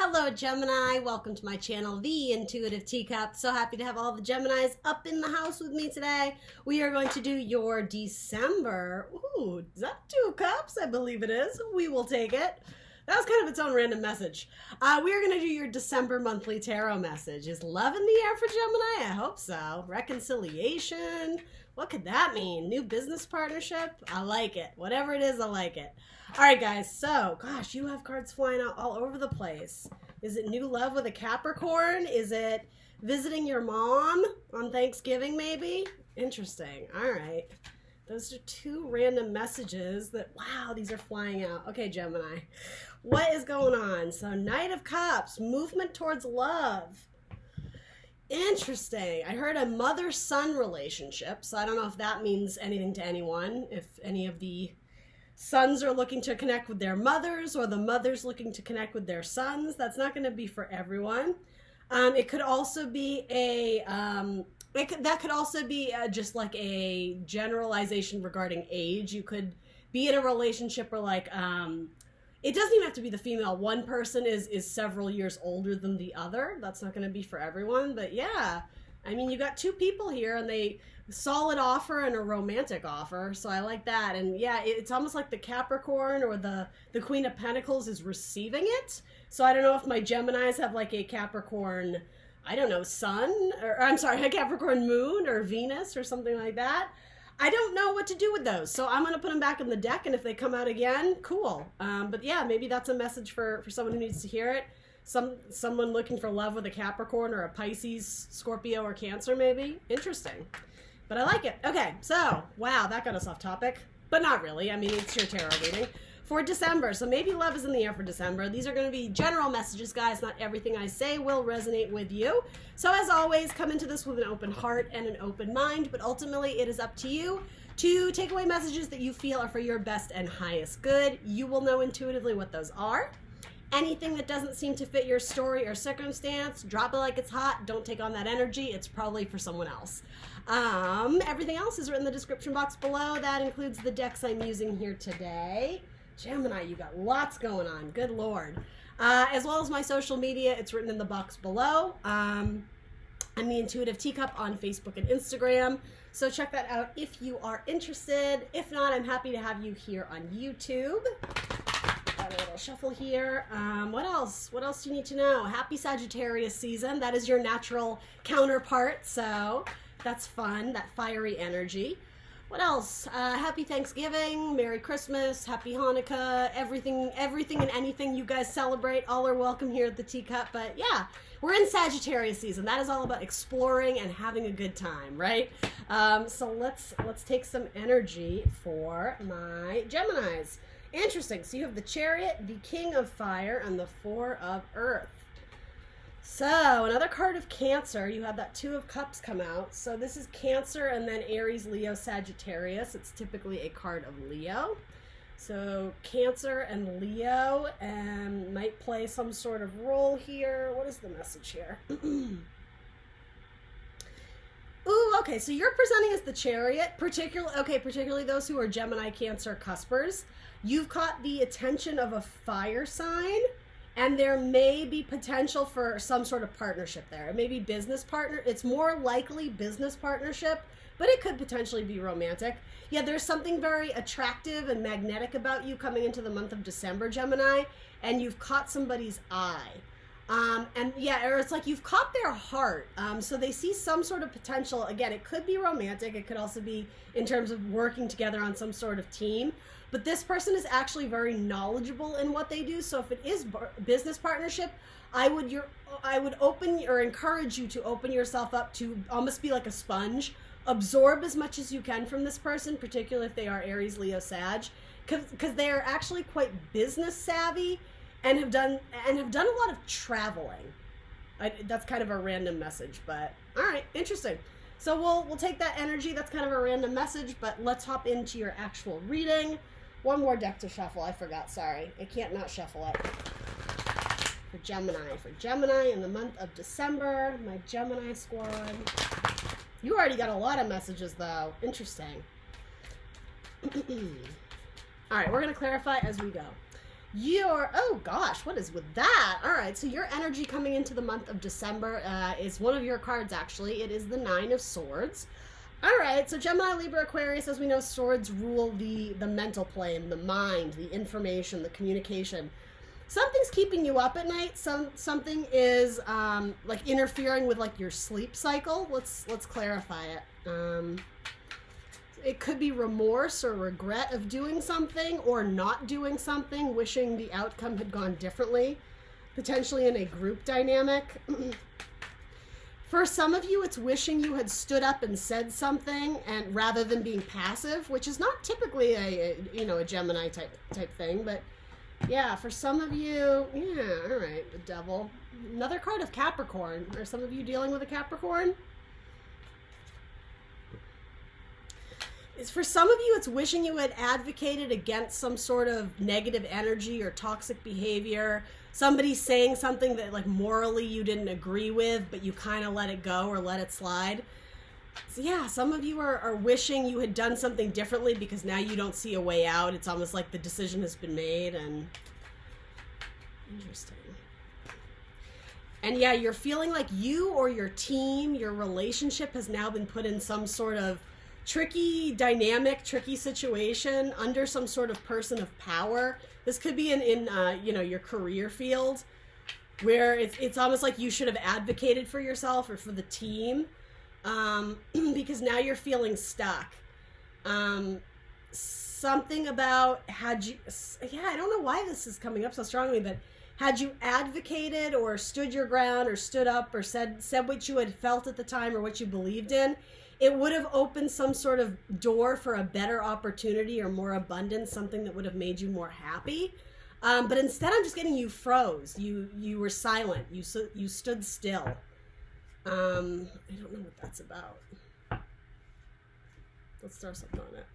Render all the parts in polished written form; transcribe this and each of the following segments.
Hello Gemini, welcome to my channel, The Intuitive Teacup. So happy to have all the Geminis up in the house with me today. We are going to do your December. Ooh, is that 2 cups? I believe it is. We will take it. That was kind of its own random message. We are going to do your December monthly tarot message. Is love in the air for Gemini? I hope so. Reconciliation? What could that mean? New business partnership? I like it. Whatever it is, I like it. All right, guys. So, gosh, you have cards flying out all over the place. Is it new love with a Capricorn? Is it visiting your mom on Thanksgiving, maybe? Interesting. All right. Those are 2 random messages that, wow, these are flying out. Okay, Gemini. What is going on? So, Knight of Cups, movement towards love. Interesting. I heard a mother-son relationship, so I don't know if that means anything to anyone, if any of the sons are looking to connect with their mothers or the mothers looking to connect with their sons. That's not going to be for everyone. It could also be just like a generalization regarding age. You could be in a relationship where it doesn't even have to be the female. One person is several years older than the other. That's not going to be for everyone. But yeah, I mean, you got 2 people here and they solid offer and a romantic offer. So I like that. And yeah, it's almost like the Capricorn or the Queen of Pentacles is receiving it. So I don't know if my Geminis have like a Capricorn, I don't know, sun, or I'm sorry, a Capricorn moon or Venus or something like that. I don't know what to do with those, so I'm going to put them back in the deck, and if they come out again, cool. But yeah, maybe that's a message for someone who needs to hear it. Someone looking for love with a Capricorn or a Pisces, Scorpio, or Cancer, maybe. Interesting. But I like it. Okay, so, wow, that got us off topic. But not really. I mean, it's your tarot reading. For December, so maybe love is in the air for December. These are going to be general messages, guys. Not everything I say will resonate with you. So as always, come into this with an open heart and an open mind, but ultimately it is up to you to take away messages that you feel are for your best and highest good. You will know intuitively what those are. Anything that doesn't seem to fit your story or circumstance, drop it like it's hot. Don't take on that energy. It's probably for someone else. Everything else is written in the description box below. That includes the decks I'm using here today. Gemini, you got lots going on. Good Lord. As well as my social media, it's written in the box below. I'm the Intuitive Teacup on Facebook and Instagram. So check that out if you are interested. If not, I'm happy to have you here on YouTube. Got a little shuffle here. What else? What else do you need to know? Happy Sagittarius season. That is your natural counterpart. So that's fun. That fiery energy. What else? Happy Thanksgiving, Merry Christmas, Happy Hanukkah, everything and anything you guys celebrate, all are welcome here at the Teacup. But yeah, we're in Sagittarius season. That is all about exploring and having a good time, right? So let's take some energy for my Geminis. Interesting. So you have the Chariot, the King of Fire, and the 4 of Earth. So, another card of Cancer. You had that 2 of Cups come out. So this is Cancer and then Aries, Leo, Sagittarius. It's typically a card of Leo. So Cancer and Leo might play some sort of role here. What is the message here? Ooh, okay, so you're presenting as the Chariot, particularly those who are Gemini, Cancer, Cuspers. You've caught the attention of a fire sign. And there may be potential for some sort of partnership there. It may be business partner. It's more likely business partnership, but it could potentially be romantic. Yeah, there's something very attractive and magnetic about you coming into the month of December, Gemini, and you've caught somebody's eye. And yeah, or it's like you've caught their heart. So they see some sort of potential. Again, it could be romantic. It could also be in terms of working together on some sort of team. But this person is actually very knowledgeable in what they do. So if it is business partnership, I would open or encourage you to open yourself up to almost be like a sponge. Absorb as much as you can from this person, particularly if they are Aries, Leo, Sag, because they are actually quite business savvy and have done a lot of traveling. That's kind of a random message, but all right, interesting. So we'll take that energy. That's kind of a random message, but let's hop into your actual reading. One more deck to shuffle. I forgot. Sorry. I can't not shuffle it. For Gemini in the month of December, my Gemini squad. You already got a lot of messages, though. Interesting. All right, we're going to clarify as we go. Oh gosh, what is with that? All right, so your energy coming into the month of December is one of your cards, actually. It is the Nine of Swords. All right, so Gemini, Libra, Aquarius, as we know, swords rule the mental plane, the mind, the information, the communication. Something's keeping you up at night. Something is like interfering with like your sleep cycle. Let's clarify it. It could be remorse or regret of doing something or not doing something, wishing the outcome had gone differently, potentially in a group dynamic. For some of you, it's wishing you had stood up and said something, and rather than being passive, which is not typically a Gemini type thing, but yeah, for some of you, yeah, all right, the Devil. Another card of Capricorn. Are some of you dealing with a Capricorn? For some of you, it's wishing you had advocated against some sort of negative energy or toxic behavior. Somebody saying something that like morally you didn't agree with, but you kind of let it go or let it slide. So yeah, some of you are wishing you had done something differently because now you don't see a way out. It's almost like the decision has been made. And interesting. And yeah, you're feeling like you or your team, your relationship has now been put in some sort of tricky dynamic, tricky situation under some sort of person of power. This could be in your career field, where it's almost like you should have advocated for yourself or for the team, because now you're feeling stuck. Something about I don't know why this is coming up so strongly, but had you advocated or stood your ground or stood up or said what you had felt at the time or what you believed in, it would have opened some sort of door for a better opportunity or more abundance, something that would have made you more happy. But instead, I'm just getting you froze. You were silent. You stood still. I don't know what that's about. Let's throw something on it.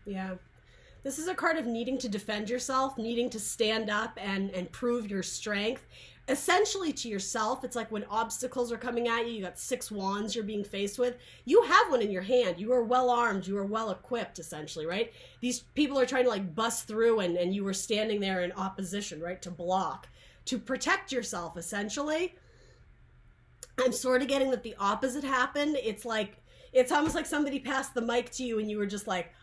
Yeah. This is a card of needing to defend yourself, needing to stand up and prove your strength. Essentially to yourself. It's like when obstacles are coming at you, you got 6 wands you're being faced with. You have one in your hand. You are well armed. You are well equipped, essentially, right? These people are trying to like bust through and you were standing there in opposition, right? To block, to protect yourself, essentially. I'm sort of getting that the opposite happened. It's almost like somebody passed the mic to you and you were just like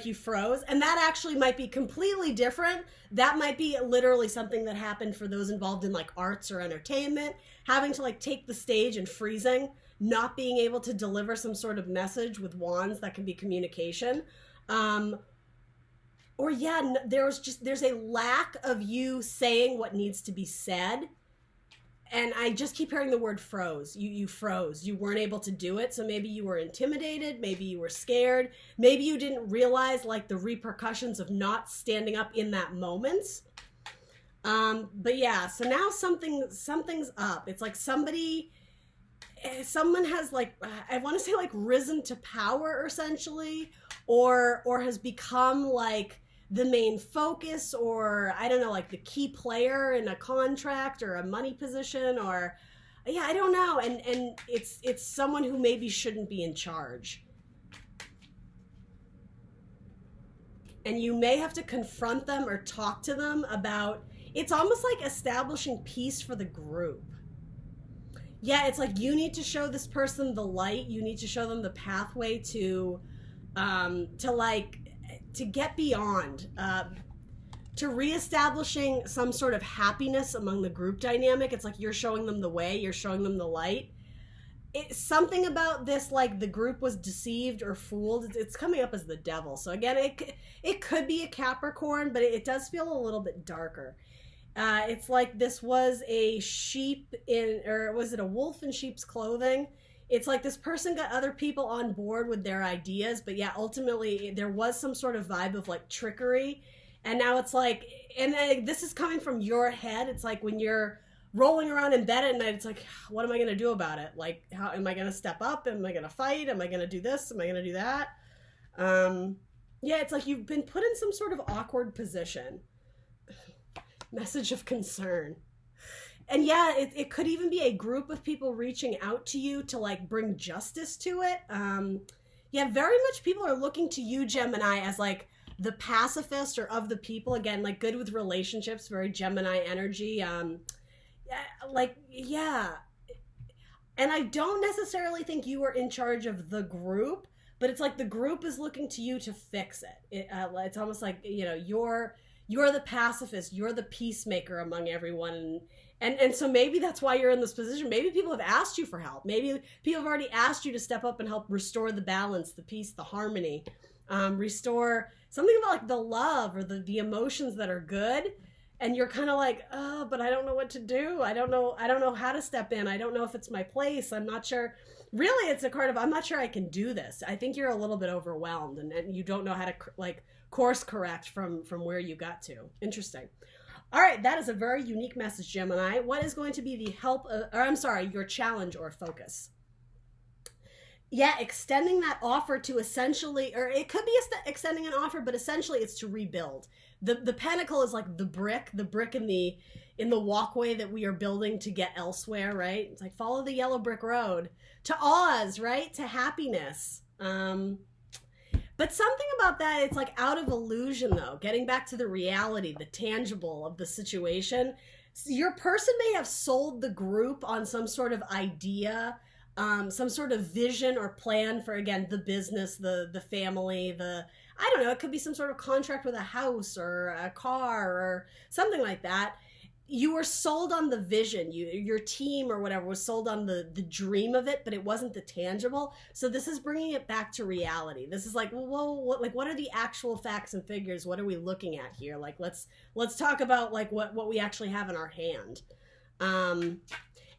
you froze. And that actually might be completely different. That might be literally something that happened for those involved in like arts or entertainment, having to like take the stage and freezing, not being able to deliver some sort of message with wands that can be communication. There's a lack of you saying what needs to be said. And I just keep hearing the word froze. You froze. You weren't able to do it. So maybe you were intimidated. Maybe you were scared. Maybe you didn't realize like the repercussions of not standing up in that moment. But yeah, so now something's up. It's like someone has like, I want to say like risen to power essentially, or has become like the main focus, or I don't know, like the key player in a contract or a money position, or yeah, I don't know. And it's someone who maybe shouldn't be in charge. And you may have to confront them or talk to them about, it's almost like establishing peace for the group. Yeah, it's like you need to show this person the light. You need to show them the pathway to get beyond, to reestablishing some sort of happiness among the group dynamic. It's like you're showing them the way, you're showing them the light. It's something about this, like the group was deceived or fooled. It's coming up as the Devil. So again, it could be a Capricorn, but it does feel a little bit darker. It's like this was a sheep or was it a wolf in sheep's clothing? It's like this person got other people on board with their ideas, but yeah, ultimately there was some sort of vibe of like trickery. And now it's like, and this is coming from your head. It's like when you're rolling around in bed at night, it's like, what am I going to do about it? Like, how am I going to step up? Am I going to fight? Am I going to do this? Am I going to do that? Yeah, it's like you've been put in some sort of awkward position. Message of concern. And yeah, it could even be a group of people reaching out to you to like bring justice to it. Yeah, very much people are looking to you, Gemini, as like the pacifist or of the people, again, like good with relationships, very Gemini energy. Yeah. And I don't necessarily think you are in charge of the group, but it's like the group is looking to you to fix it. It's almost like, you know, you're the pacifist, you're the peacemaker among everyone. And so maybe that's why you're in this position. Maybe people have asked you for help. Maybe people have already asked you to step up and help restore the balance, the peace, the harmony, restore something about like the love or the emotions that are good. And you're kind of like, oh, but I don't know what to do. I don't know how to step in. I don't know if it's my place. I'm not sure. Really, it's a card of, I'm not sure I can do this. I think you're a little bit overwhelmed and you don't know how to like course correct from where you got to. Interesting. All right, that is a very unique message, Gemini. What is going to be the your challenge or focus? Yeah, extending that offer to essentially, or it could be extending an offer, but essentially it's to rebuild. The pentacle is like the brick in the walkway that we are building to get elsewhere, right? It's like follow the yellow brick road to Oz, right? To happiness. But something about that, it's like out of illusion though, getting back to the reality, the tangible of the situation. Your person may have sold the group on some sort of idea, some sort of vision or plan for, again, the business, the family, I don't know, it could be some sort of contract with a house or a car or something like that. You were sold on the vision. Your team or whatever was sold on the dream of it, but it wasn't the tangible. So this is bringing it back to reality. This is like, well, what are the actual facts and figures? What are we looking at here? Like, let's talk about like what we actually have in our hand. And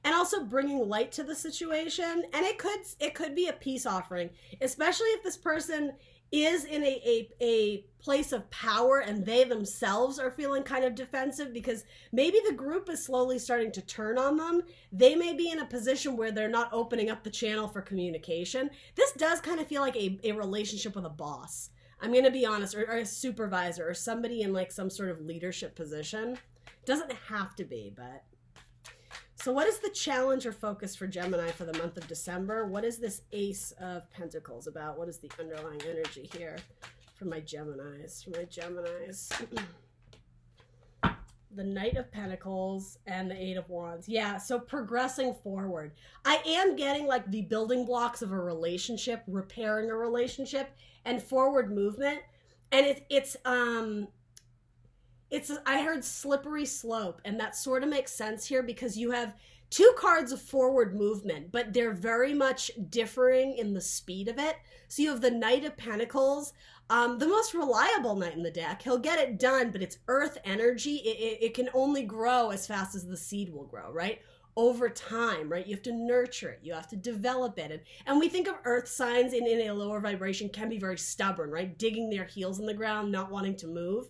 also bringing light to the situation. And it could be a peace offering, especially if this person is in a place of power and they themselves are feeling kind of defensive because maybe the group is slowly starting to turn on them. They may be in a position where they're not opening up the channel for communication. This does kind of feel like a relationship with a boss. I'm going to be honest, or a supervisor or somebody in like some sort of leadership position. Doesn't have to be, but... So what is the challenge or focus for Gemini for the month of December? What is this Ace of Pentacles about? What is the underlying energy here for my Geminis? The Knight of Pentacles and the Eight of Wands. Yeah, so progressing forward. I am getting like the building blocks of a relationship, repairing a relationship, and forward movement. And it's I heard slippery slope, and that sort of makes sense here because you have two cards of forward movement, but they're very much differing in the speed of it. So you have the Knight of Pentacles, the most reliable knight in the deck. He'll get it done, but it's earth energy. It can only grow as fast as the seed will grow, right? Over time, right? You have to nurture it. You have to develop it. And we think of earth signs in a lower vibration can be very stubborn, right? Digging their heels in the ground, not wanting to move.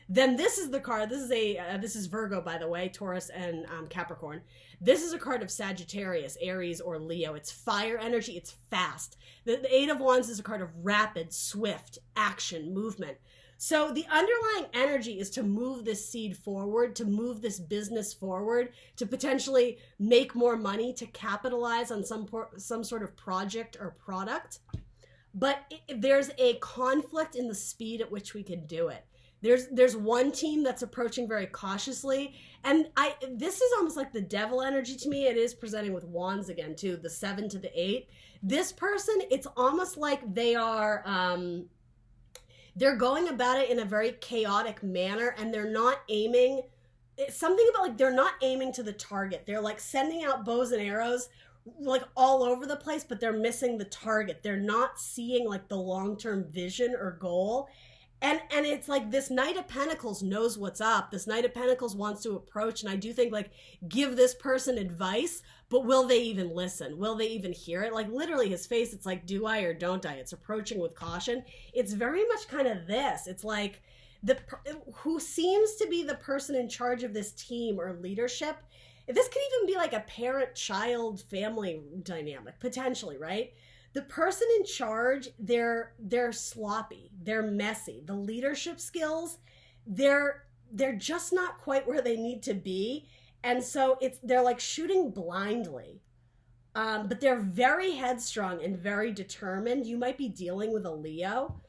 Then this is the card. This is Virgo, by the way, Taurus and Capricorn. This is a card of Sagittarius, Aries, or Leo. It's fire energy. It's fast. The Eight of Wands is a card of rapid, swift action, movement. So the underlying energy is to move this seed forward, to move this business forward, to potentially make more money, to capitalize on some sort of project or product. But there's a conflict in the speed at which we can do it. There's one team that's approaching very cautiously, and this is almost like the devil energy to me. It is presenting with wands again too, the 7 to the 8. This person, it's almost like they are they're going about it in a very chaotic manner, and they're not aiming. It's something about like they're not aiming to the target. They're like sending out bows and arrows like all over the place, but they're missing the target. They're not seeing like the long-term vision or goal. And it's like this Knight of Pentacles knows what's up. This Knight of Pentacles wants to approach, and I do think like give this person advice, but will they even listen? Will they even hear it? Like literally his face, it's like, do I or don't I? It's approaching with caution. It's very much kind of this. It's like who seems to be the person in charge of this team or leadership. This could even be like a parent-child family dynamic, potentially, right? The person in charge, they're sloppy, they're messy. The leadership skills, they're just not quite where they need to be. And so they're like shooting blindly. But they're very headstrong and very determined. You might be dealing with a Leo.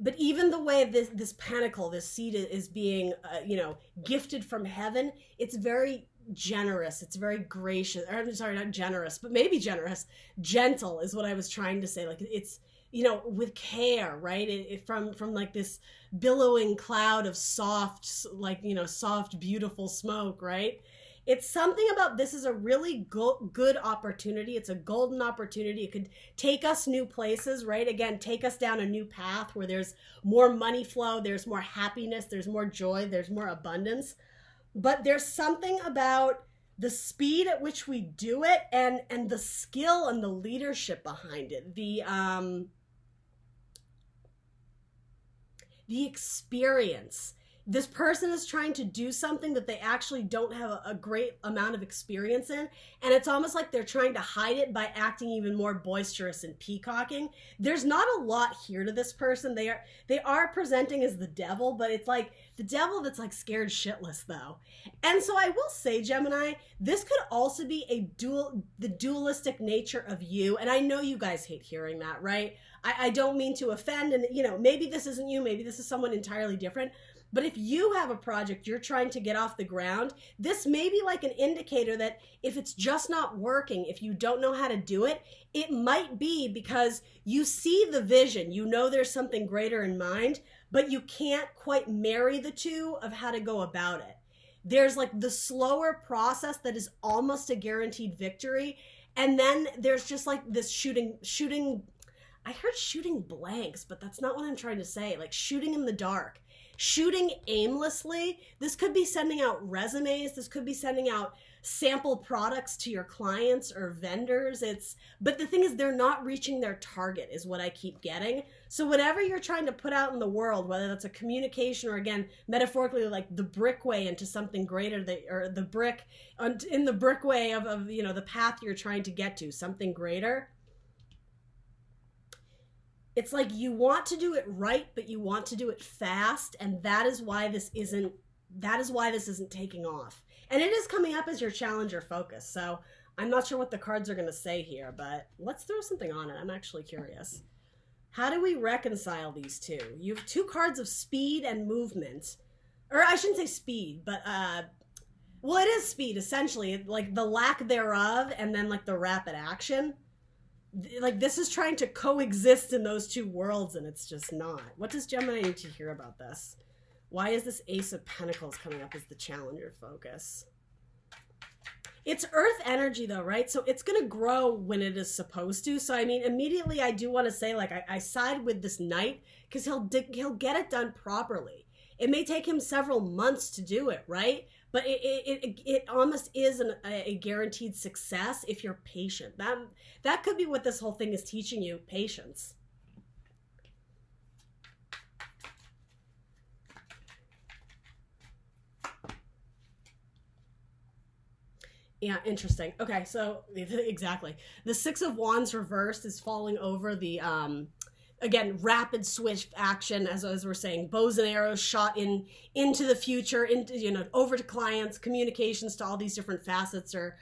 But even the way this pentacle, this seed is being, gifted from heaven, it's very generous. It's very gracious. Or, I'm sorry, not generous, but maybe generous. Gentle is what I was trying to say. Like it's, with care, right? From like this billowing cloud of soft, soft, beautiful smoke, right? It's something about this is a really good opportunity. It's a golden opportunity. It could take us new places, right? Again, take us down a new path where there's more money flow, there's more happiness, there's more joy, there's more abundance. But there's something about the speed at which we do it and the skill and the leadership behind it. The experience. This person is trying to do something that they actually don't have a great amount of experience in, and it's almost like they're trying to hide it by acting even more boisterous and peacocking. There's not a lot here to this person. They are presenting as the devil, but it's like the devil that's like scared shitless though. And so I will say, Gemini, this could also be the dualistic nature of you, and I know you guys hate hearing that, right? I don't mean to offend, and maybe this isn't you, maybe this is someone entirely different. But if you have a project you're trying to get off the ground, this may be like an indicator that if it's just not working, if you don't know how to do it, it might be because you see the vision, there's something greater in mind, but you can't quite marry the two of how to go about it. There's like the slower process that is almost a guaranteed victory. And then there's just like this shooting, I heard shooting blanks, but that's not what I'm trying to say. Like shooting in the dark. Shooting aimlessly. This could be sending out resumes. This could be sending out sample products to your clients or vendors. But the thing is, they're not reaching their target is what I keep getting. So whatever you're trying to put out in the world, whether that's a communication or again, metaphorically, like the brick way into something greater, or the brick in the brick way of the path you're trying to get to, something greater. It's like you want to do it right, but you want to do it fast, and that is why this isn't taking off. And it is coming up as your challenger focus. So I'm not sure what the cards are going to say here, but let's throw something on it. I'm actually curious. How do we reconcile these two? You have two cards of speed and movement. Or I shouldn't say speed, but well, it is speed essentially, like the lack thereof and then like the rapid action. Like this is trying to coexist in those two worlds and it's just not. What does Gemini need to hear about this? Why is this Ace of Pentacles coming up as the challenger focus? It's earth energy though, right? So it's going to grow when it is supposed to. So I mean, immediately I do want to say like I side with this knight because he'll get it done properly. It may take him several months to do it, right? But it almost is a guaranteed success if you're patient. That could be what this whole thing is teaching you, patience. Yeah, interesting. Okay, so exactly. The Six of Wands reversed is falling over the again, rapid swift action, as we're saying, bows and arrows shot into the future, over to clients, communications to all these different facets or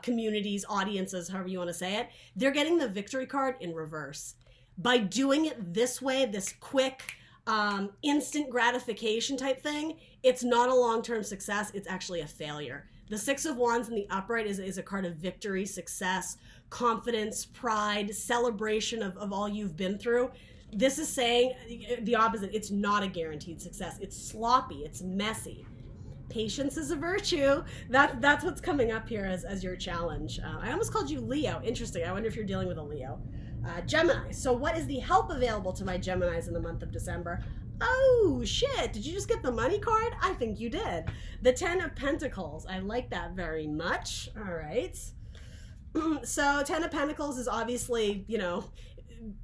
communities, audiences, however you want to say it. They're getting the victory card in reverse. By doing it this way, this quick, instant gratification type thing, it's not a long-term success. It's actually a failure. The Six of Wands in the upright is a card of victory, success, confidence, pride, celebration of all you've been through. This is saying the opposite. It's not a guaranteed success. It's sloppy. It's messy. Patience is a virtue. That's what's coming up here as your challenge. I almost called you Leo. Interesting. I wonder if you're dealing with a Leo. Gemini. So what is the help available to my Geminis in the month of December? Oh, shit. Did you just get the money card? I think you did. The Ten of Pentacles. I like that very much. All right. So Ten of Pentacles is obviously,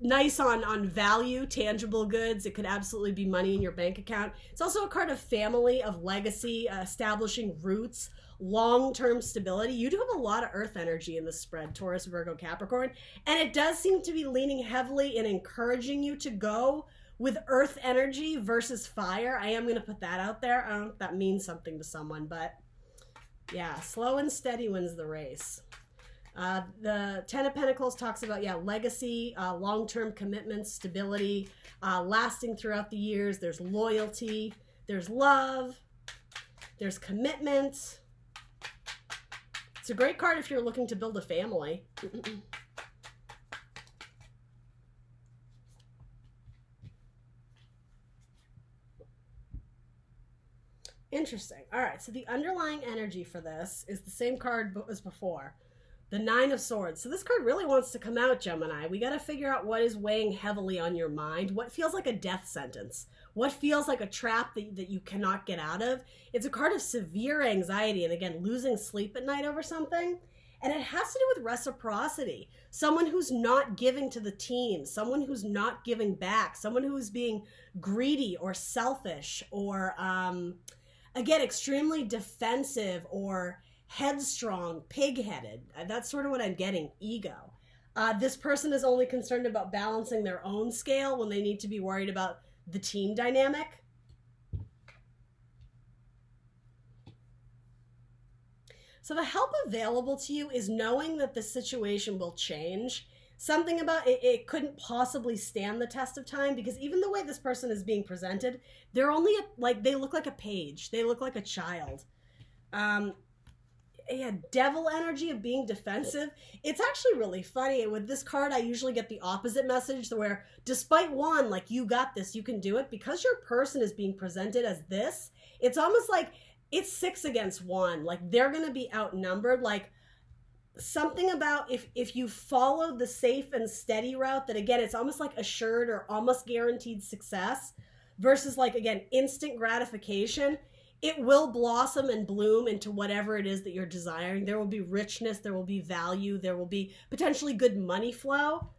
nice on value, tangible goods. It could absolutely be money in your bank account. It's also a card of family, of legacy, establishing roots, long-term stability. You do have a lot of earth energy in this spread, Taurus, Virgo, Capricorn. And it does seem to be leaning heavily in encouraging you to go with earth energy versus fire. I am going to put that out there. I don't know if that means something to someone, but yeah, slow and steady wins the race. The Ten of Pentacles talks about, legacy, long-term commitments, stability, lasting throughout the years. There's loyalty, there's love, there's commitment. It's a great card if you're looking to build a family. Interesting. All right, so the underlying energy for this is the same card as before. The Nine of Swords. So this card really wants to come out, Gemini. We got to figure out what is weighing heavily on your mind. What feels like a death sentence? What feels like a trap that you cannot get out of? It's a card of severe anxiety and, again, losing sleep at night over something. And it has to do with reciprocity. Someone who's not giving to the team. Someone who's not giving back. Someone who is being greedy or selfish or, again, extremely defensive or headstrong, pig-headed. That's sort of what I'm getting, ego. This person is only concerned about balancing their own scale when they need to be worried about the team dynamic. So the help available to you is knowing that the situation will change. Something about it couldn't possibly stand the test of time, because even the way this person is being presented, they're only they look like a page. They look like a child. Devil energy of being defensive. It's actually really funny. With this card, I usually get the opposite message, where despite one, like, you got this, you can do it, because your person is being presented as this, it's almost like it's 6 against 1. Like, they're going to be outnumbered. Like, something about if you follow the safe and steady route, that, again, it's almost like assured or almost guaranteed success, versus, like, again, instant gratification. It will blossom and bloom into whatever it is that you're desiring. There will be richness, there will be value, there will be potentially good money flow.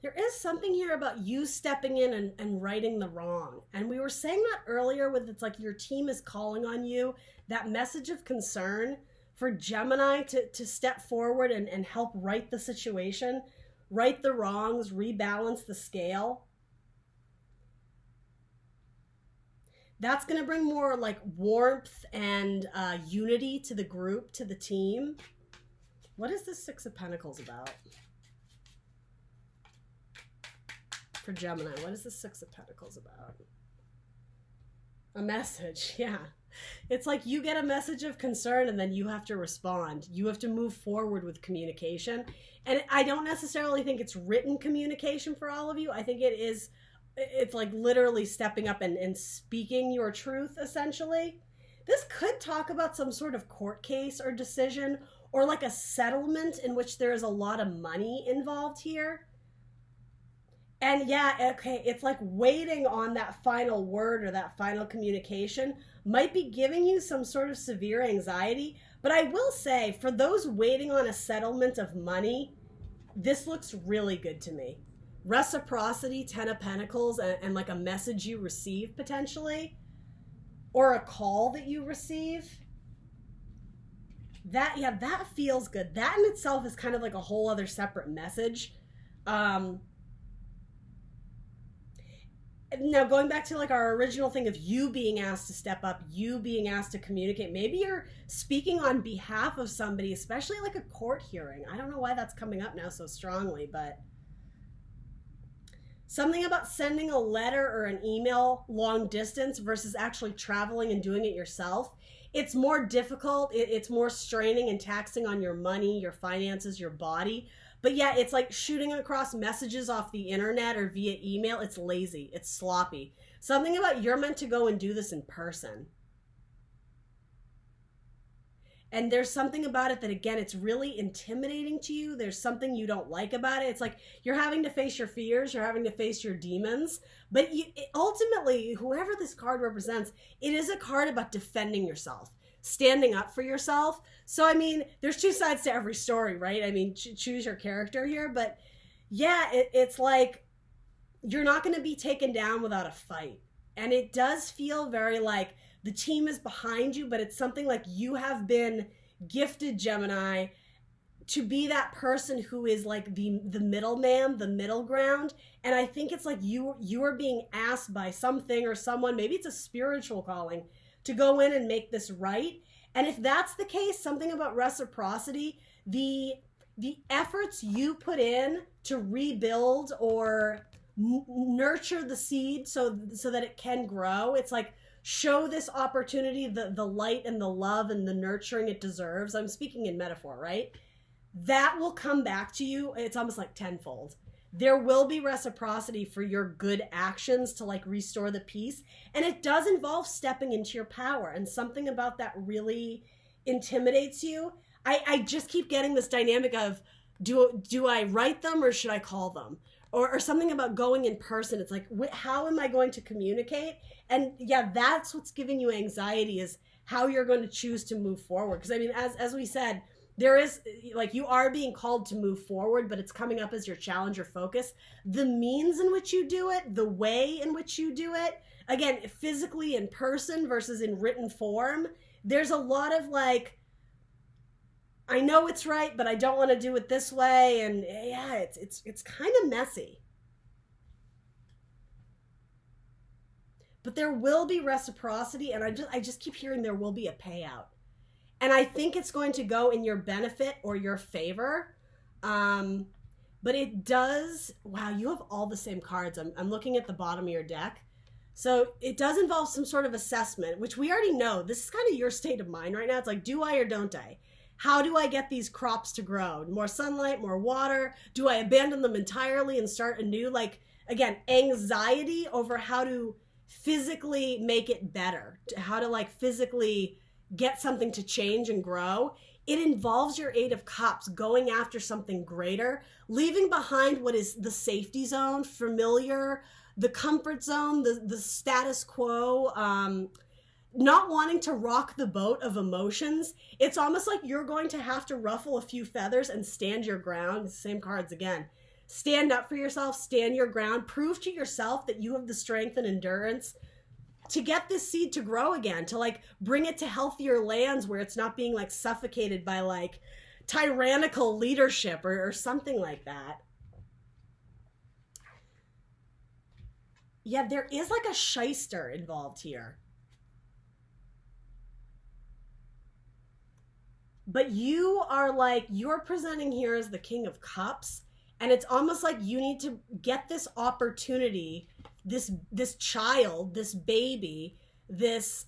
There is something here about you stepping in and righting the wrong. And we were saying that earlier with, it's like your team is calling on you, that message of concern for Gemini to step forward and help right the situation, right the wrongs, rebalance the scale. That's going to bring more like warmth and unity to the group, to the team. What is this Six of Pentacles about? For Gemini, what is the Six of Pentacles about? A message, yeah. It's like you get a message of concern and then you have to respond. You have to move forward with communication. And I don't necessarily think it's written communication for all of you. I think it's like literally stepping up and speaking your truth, essentially. This could talk about some sort of court case or decision, or like a settlement in which there is a lot of money involved here. And yeah, okay, it's like waiting on that final word or that final communication might be giving you some sort of severe anxiety. But I will say, for those waiting on a settlement of money, this looks really good to me. Reciprocity, Ten of Pentacles, and like a message you receive potentially, or a call that you receive. That feels good. That in itself is kind of like a whole other separate message. Now, going back to like our original thing of you being asked to step up, you being asked to communicate, maybe you're speaking on behalf of somebody, especially like a court hearing. I don't know why that's coming up now so strongly, but something about sending a letter or an email long distance versus actually traveling and doing it yourself. It's more difficult. It's more straining and taxing on your money, your finances, your body. But yeah, it's like shooting across messages off the internet or via email. It's lazy. It's sloppy. Something about you're meant to go and do this in person. And there's something about it that, again, it's really intimidating to you. There's something you don't like about it. It's like you're having to face your fears. You're having to face your demons. But ultimately, whoever this card represents, it is a card about defending yourself, standing up for yourself. So, I mean, there's two sides to every story, right? I mean, choose your character here. But yeah, it's like you're not going to be taken down without a fight. And it does feel very like the team is behind you, but it's something like you have been gifted, Gemini, to be that person who is like the middleman, the middle ground. And I think it's like you are being asked by something or someone, maybe it's a spiritual calling, to go in and make this right. And if that's the case, something about reciprocity, the efforts you put in to rebuild or nurture the seed so that it can grow, it's like, show this opportunity the light and the love and the nurturing it deserves. I'm speaking in metaphor, right? That will come back to you. It's almost like tenfold. There will be reciprocity for your good actions to like restore the peace. And it does involve stepping into your power. And something about that really intimidates you. I just keep getting this dynamic of, do I write them or should I call them? Or something about going in person. It's like, how am I going to communicate? And yeah, that's what's giving you anxiety, is how you're going to choose to move forward. Because I mean, as we said, there is, like, you are being called to move forward, but it's coming up as your challenge or focus. The means in which you do it, the way in which you do it, again, physically in person versus in written form, there's a lot of like, I know it's right, but I don't want to do it this way. And yeah, it's kind of messy. But there will be reciprocity, and I just keep hearing there will be a payout. And I think it's going to go in your benefit or your favor. But it does, wow, you have all the same cards. I'm looking at the bottom of your deck. So it does involve some sort of assessment, which we already know. This is kind of your state of mind right now. It's like, do I or don't I? How do I get these crops to grow? More sunlight, more water? Do I abandon them entirely and start anew? Like, again, anxiety over how to physically make it better, how to like physically get something to change and grow. It involves your Eight of Cups, going after something greater, leaving behind what is the safety zone, familiar, the comfort zone, the status quo, not wanting to rock the boat of emotions. It's almost like you're going to have to ruffle a few feathers and stand your ground. Same cards again. Stand up for yourself, stand your ground, prove to yourself that you have the strength and endurance to get this seed to grow again, to like bring it to healthier lands where it's not being like suffocated by like tyrannical leadership or something like that. Yeah, there is like a shyster involved here. But you are like, you're presenting here as the King of Cups, and it's almost like you need to get this opportunity, this child, this baby, this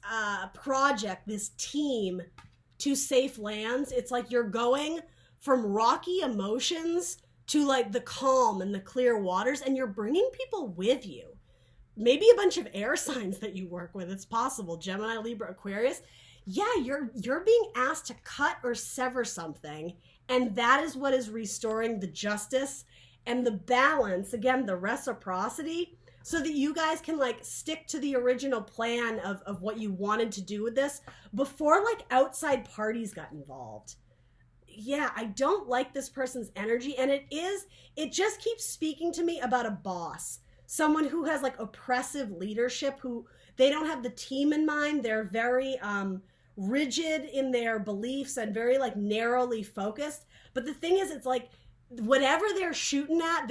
project, this team to safe lands. It's like you're going from rocky emotions to like the calm and the clear waters, and you're bringing people with you. Maybe a bunch of air signs that you work with. It's possible. Gemini, Libra, Aquarius. Yeah, you're being asked to cut or sever something, and that is what is restoring the justice and the balance, again, the reciprocity, so that you guys can like stick to the original plan of what you wanted to do with this before like outside parties got involved. Yeah, I don't like this person's energy, and it just keeps speaking to me about a boss, someone who has like oppressive leadership, who they don't have the team in mind. They're very rigid in their beliefs and very like narrowly focused. But the thing is, it's like whatever they're shooting at,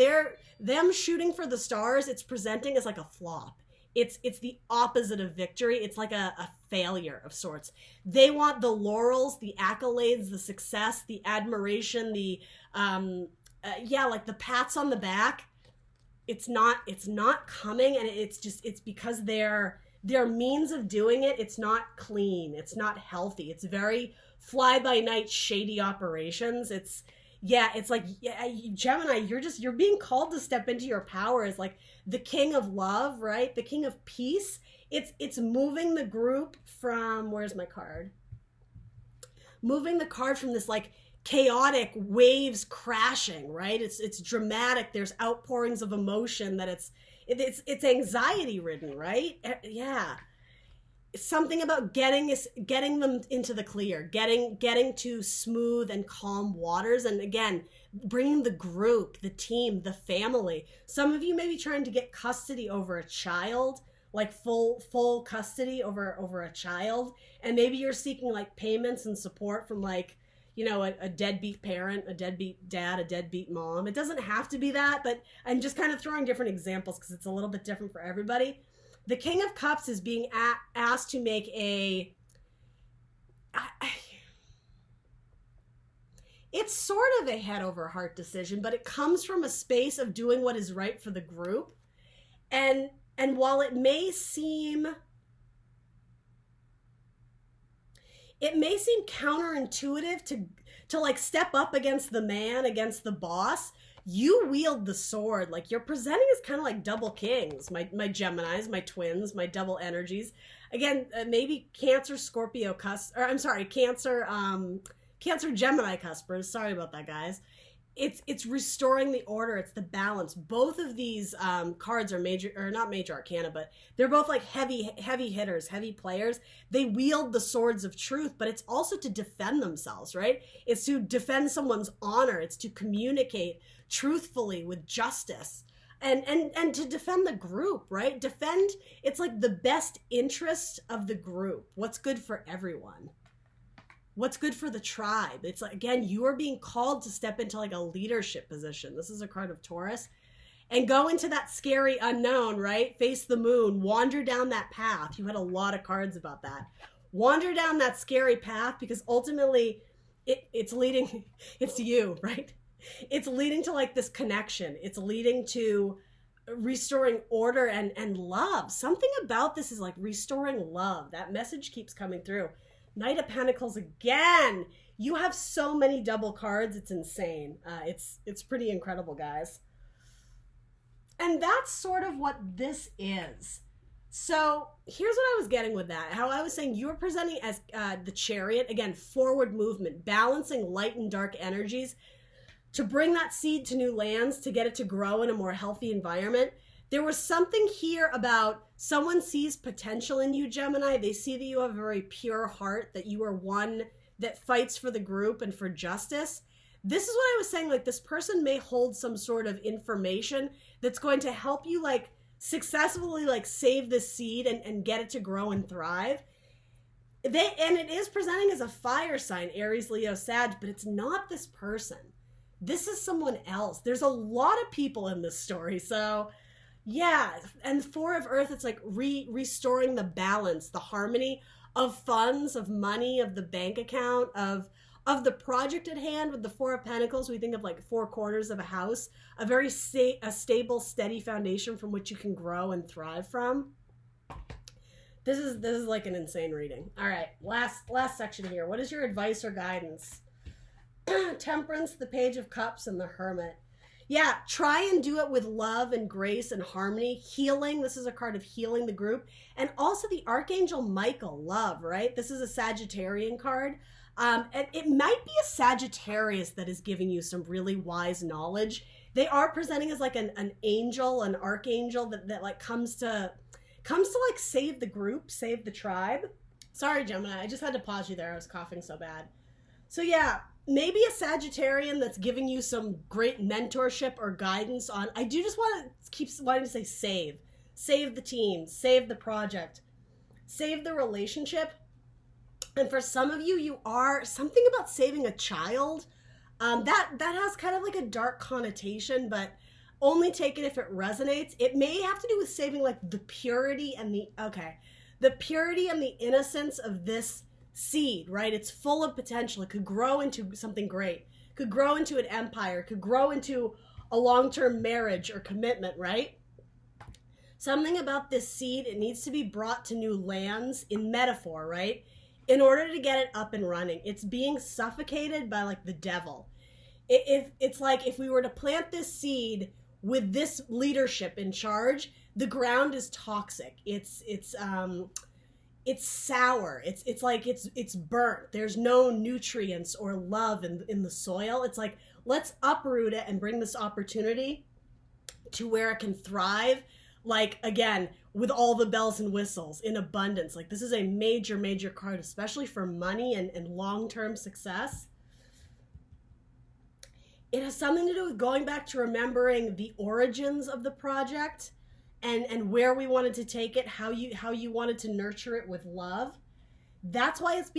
them shooting for the stars, it's presenting as like a flop. It's the opposite of victory. It's like a failure of sorts. They want the laurels, the accolades, the success, the admiration, the like the pats on the back. It's not coming, and it's because their means of doing it, it's not clean, it's not healthy, it's very fly-by-night shady operations. It's like, Gemini, you're being called to step into your power as like the king of love, right? The king of peace. It's moving the group from, where's my card? Moving the card from this like chaotic waves crashing, right? It's dramatic. There's outpourings of emotion that it's anxiety ridden, right? Yeah. It's something about getting them into the clear, getting to smooth and calm waters. And again, bringing the group, the team, the family. Some of you may be trying to get custody over a child like full custody over a child, and maybe you're seeking like payments and support from like, you know, a deadbeat parent, a deadbeat dad, a deadbeat mom. It doesn't have to be that, but I'm just kind of throwing different examples because it's a little bit different for everybody. The King of Cups is being asked to make it's sort of a head over heart decision, but it comes from a space of doing what is right for the group. And while it may seem counterintuitive to like step up against the man, against the boss, you wield the sword. Like, you're presenting as kind of like double kings, my Geminis, my twins, my double energies. Again, maybe Cancer, Scorpio, Cancer, Gemini cuspers. Sorry about that, guys. It's restoring the order. It's the balance. Both of these cards are major, or not major arcana, but they're both like heavy hitters, heavy players. They wield the swords of truth, but it's also to defend themselves, right? It's to defend someone's honor. It's to communicate truthfully with justice, and to defend the group, right? It's like the best interest of the group. What's good for everyone. What's good for the tribe. It's like, again, you are being called to step into like a leadership position. This is a card of Taurus. And go into that scary unknown, right? Face the moon, wander down that path. You had a lot of cards about that. Wander down that scary path, because ultimately it's leading, it's you, right? It's leading to like this connection. It's leading to restoring order and love. Something about this is like restoring love. That message keeps coming through. Knight of Pentacles again. You have so many double cards. It's insane. It's pretty incredible, guys. And that's sort of what this is. So here's what I was getting with that. How I was saying you're presenting as the Chariot. Again, forward movement, balancing light and dark energies to bring that seed to new lands, to get it to grow in a more healthy environment. There was something here about someone sees potential in you, Gemini. They see that you have a very pure heart, that you are one that fights for the group and for justice. This is what I was saying, like this person may hold some sort of information that's going to help you like successfully like save this seed and get it to grow and thrive. And it is presenting as a fire sign, Aries, Leo, Sag, but it's not this person. This is someone else. There's a lot of people in this story, so... yeah, and Four of Earth, it's like restoring the balance, the harmony of funds, of money, of the bank account, of the project at hand. With the Four of Pentacles, we think of like four corners of a house, a very stable, steady foundation from which you can grow and thrive from. This is like an insane reading. All right, last section here. What is your advice or guidance? Temperance, the Page of Cups, and the Hermit. Yeah, try and do it with love and grace and harmony. Healing, this is a card of healing the group. And also the Archangel Michael, love, right? This is a Sagittarian card. And it might be a Sagittarius that is giving you some really wise knowledge. They are presenting as like an angel, an archangel that like comes to like save the group, save the tribe. Sorry, Gemini, I just had to pause you there. I was coughing so bad. So yeah, maybe a Sagittarian that's giving you some great mentorship or guidance on, I do just want to keep wanting to say save. Save the team, save the project, save the relationship. And for some of you, you are something about saving a child. That has kind of like a dark connotation, but only take it if it resonates. It may have to do with saving like the purity and the purity and the innocence of this seed, right? It's full of potential. It could grow into something great. It could grow into an empire. It could grow into a long-term marriage or commitment, right? Something about this seed, it needs to be brought to new lands in metaphor, right? In order to get it up and running. It's being suffocated by like the devil. It's like if we were to plant this seed with this leadership in charge, the ground is toxic. It's sour. It's like it's burnt. There's no nutrients or love in the soil. It's like, let's uproot it and bring this opportunity to where it can thrive. Like, again, with all the bells and whistles in abundance. Like, this is a major, major card, especially for money and long-term success. It has something to do with going back to remembering the origins of the project and where we wanted to take it, how you wanted to nurture it with love. That's why it's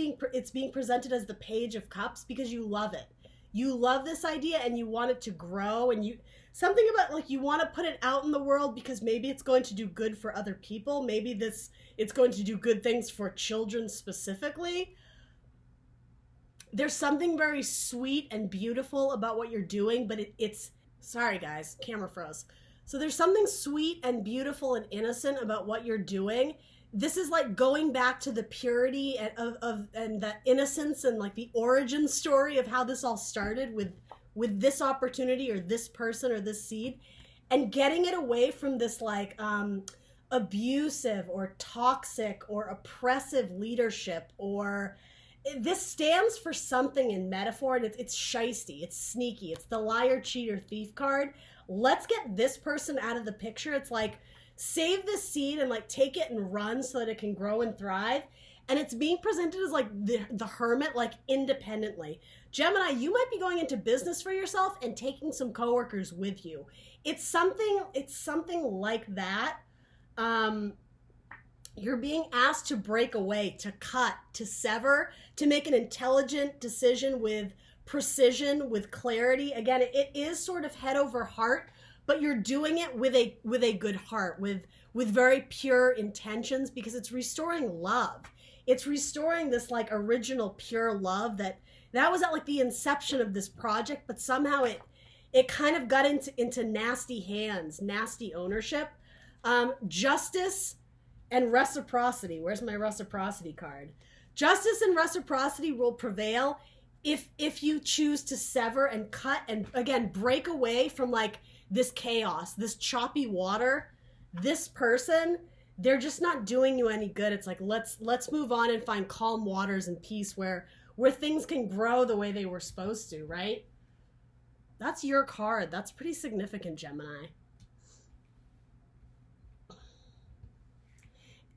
being presented as the Page of Cups, because you love it. You love this idea and you want it to grow, and something about like you want to put it out in the world because maybe it's going to do good for other people. Maybe it's going to do good things for children specifically. There's something very sweet and beautiful about what you're doing, but it's sorry guys, camera froze. So there's something sweet and beautiful and innocent about what you're doing. This is like going back to the purity and the innocence and like the origin story of how this all started with this opportunity or this person or this seed, and getting it away from this like abusive or toxic or oppressive leadership. Or this stands for something in metaphor, and it's shisty, it's sneaky, it's the liar, cheater, thief card. Let's get this person out of the picture. It's like, save this seed and like take it and run so that it can grow and thrive. And it's being presented as like the hermit, like independently. Gemini, you might be going into business for yourself and taking some coworkers with you. It's something like that. You're being asked to break away, to cut, to sever, to make an intelligent decision with precision, with clarity. Again, it is sort of head over heart, but you're doing it with a good heart, with very pure intentions, because it's restoring love. It's restoring this like original pure love that was at like the inception of this project, but somehow it kind of got into nasty hands, nasty ownership. Justice and reciprocity. Where's my reciprocity card? Justice and reciprocity will prevail if you choose to sever and cut and again break away from like this chaos, this choppy water. This person, they're just not doing you any good. It's like let's move on and find calm waters and peace where things can grow the way they were supposed to, right? That's your card. That's pretty significant, Gemini.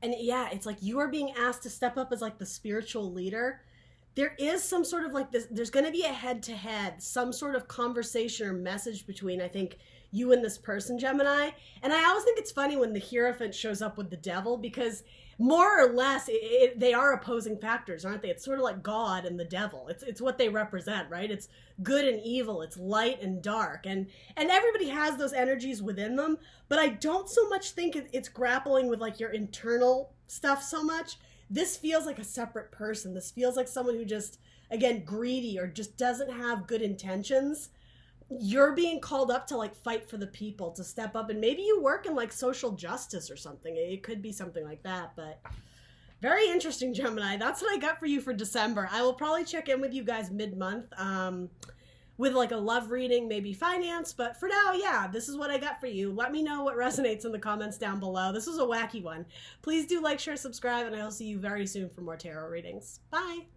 And yeah, it's like you are being asked to step up as like the spiritual leader. There is some sort of like this, there's going to be a head-to-head, some sort of conversation or message between, I think, you and this person, Gemini. And I always think it's funny when the Hierophant shows up with the devil, because more or less they are opposing factors, aren't they? It's sort of like God and the devil. It's what they represent, right? It's good and evil. It's light and dark. And everybody has those energies within them. But I don't so much think it's grappling with like your internal stuff so much. This feels like a separate person. This feels like someone who just, again, greedy or just doesn't have good intentions. You're being called up to like fight for the people, to step up, and maybe you work in like social justice or something. It could be something like that, but very interesting, Gemini. That's what I got for you for December. I will probably check in with you guys mid-month with like a love reading, maybe finance, but for now, yeah, this is what I got for you. Let me know what resonates in the comments down below. This was a wacky one. Please do like, share, subscribe, and I will see you very soon for more tarot readings. Bye!